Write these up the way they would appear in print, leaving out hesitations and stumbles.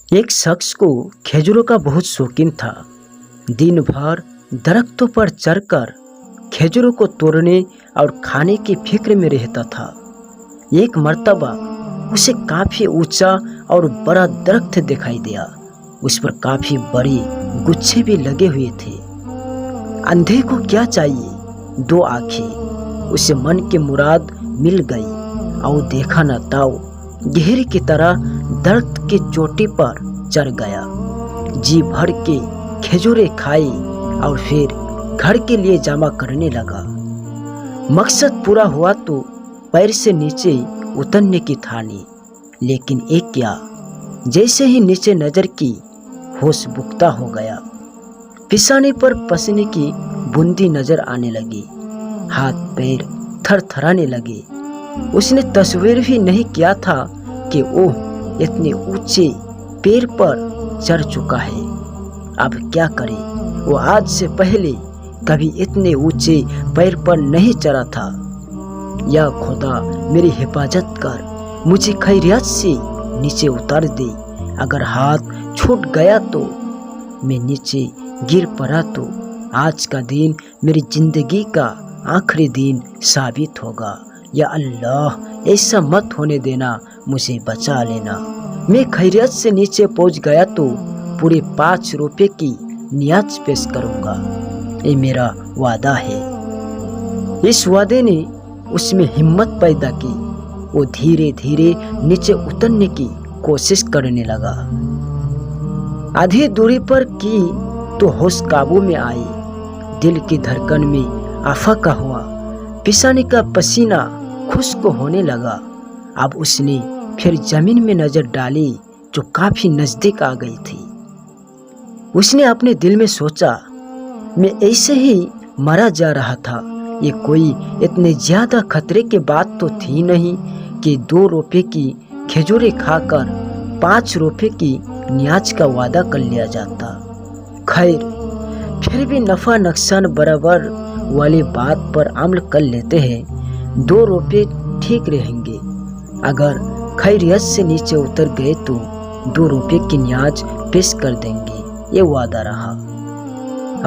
एक शख्स को खजूरों का बहुत शौकीन था। दिन भर दरख्तों पर चढ़कर खजूरों को तोड़ने और खाने की फिक्र में रहता था। एक मर्तबा उसे काफी ऊंचा और बड़ा दरख्त दिखाई दिया। उस पर काफी बड़ी गुच्छे भी लगे हुए थे। अंधे को क्या चाहिए, दो आंखें। उसे मन की मुराद मिल गई और देखा न ताओ गहरे की तरह दरख्त की चोटी पर चढ़ गया। जी भर के खजूरें खाई और फिर घर के लिए जमा करने लगा। मकसद पूरा हुआ तो पैर से नीचे उतरने की ठानी, लेकिन एक क्या, जैसे ही नीचे नजर की होश बुकता हो गया। पिसाने पर पसीने की बूंदी नजर आने लगी, हाथ पैर थरथराने लगे। उसने तस्वीर भी नहीं किया था कि वो इतने ऊंचे पैर पर चढ़ चुका है। अब क्या करे, वो आज से पहले कभी इतने ऊंचे पैर पर नहीं चढ़ा था। या खुदा मेरी हिफाजत कर, मुझे खैरियत से नीचे उतार दे। अगर हाथ छूट गया तो, मैं नीचे गिर पड़ा तो आज का दिन मेरी जिंदगी का आखिरी दिन साबित होगा। या अल्लाह, ऐसा मत होने देना, मुझे बचा लेना। मैं खैरियत से नीचे पहुंच गया तो पूरे 5 रुपए की नियाज पेश करूंगा। ये मेरा वादा है। इस वादे ने उसमें हिम्मत पैदा की। वो धीरे धीरे नीचे उतरने की कोशिश करने लगा। आधी दूरी पर की तो होश काबू में आई। दिल की धड़कन में आफाका हुआ। पिसाने का पसीना खुश्क होने लगा। अब उसने फिर जमीन में नजर डाली जो काफी नजदीक आ गई थी। उसने अपने दिल में सोचा, मैं ऐसे ही मरा जा रहा था। ये कोई इतने ज्यादा खतरे की बात तो थी नहीं कि 2 रुपए की खजूरें खाकर 5 रुपए की नियाज का वादा कर लिया जाता। खैर, फिर भी नफा नुकसान बराबर वाली बात पर अमल कर लेते हैं। 2 रुपए ठीक रहेंगे। अगर खैरियत से नीचे उतर गए तो 2 रुपए की नियाज पेश कर देंगे। ये वादा रहा।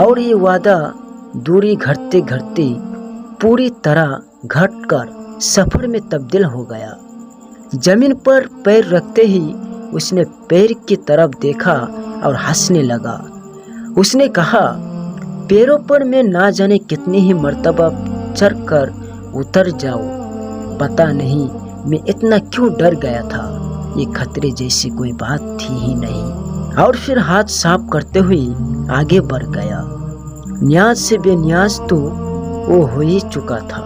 और ये वादा दूरी घटते घटते पूरी तरह घटकर सफर में तब्दील हो गया। जमीन पर पैर रखते ही उसने पैर की तरफ देखा और हंसने लगा। उसने कहा, पैरों पर मैं ना जाने कितनी ही मर्तबा चढ़कर उतर जाऊं। पता नहीं मैं इतना क्यों डर गया था। ये खतरे जैसी कोई बात थी ही नहीं। और फिर हाथ साफ करते हुए आगे बढ़ गया। न्याज से बेनियाज तो वो हो ही चुका था।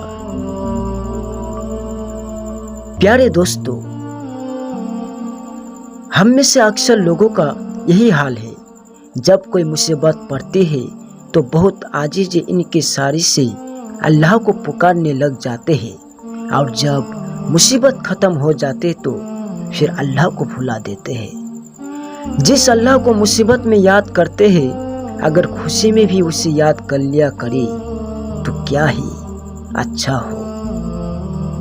प्यारे दोस्तों, हम में से अक्सर लोगों का यही हाल है। जब कोई मुसीबत पड़ती है तो बहुत आजिज़ इनकी सारी से अल्लाह को पुकारने लग जाते हैं, और जब मुसीबत खत्म हो जाते तो फिर अल्लाह को भुला देते हैं। जिस अल्लाह को मुसीबत में याद करते हैं, अगर खुशी में भी उसे याद कर लिया करे तो क्या ही अच्छा हो।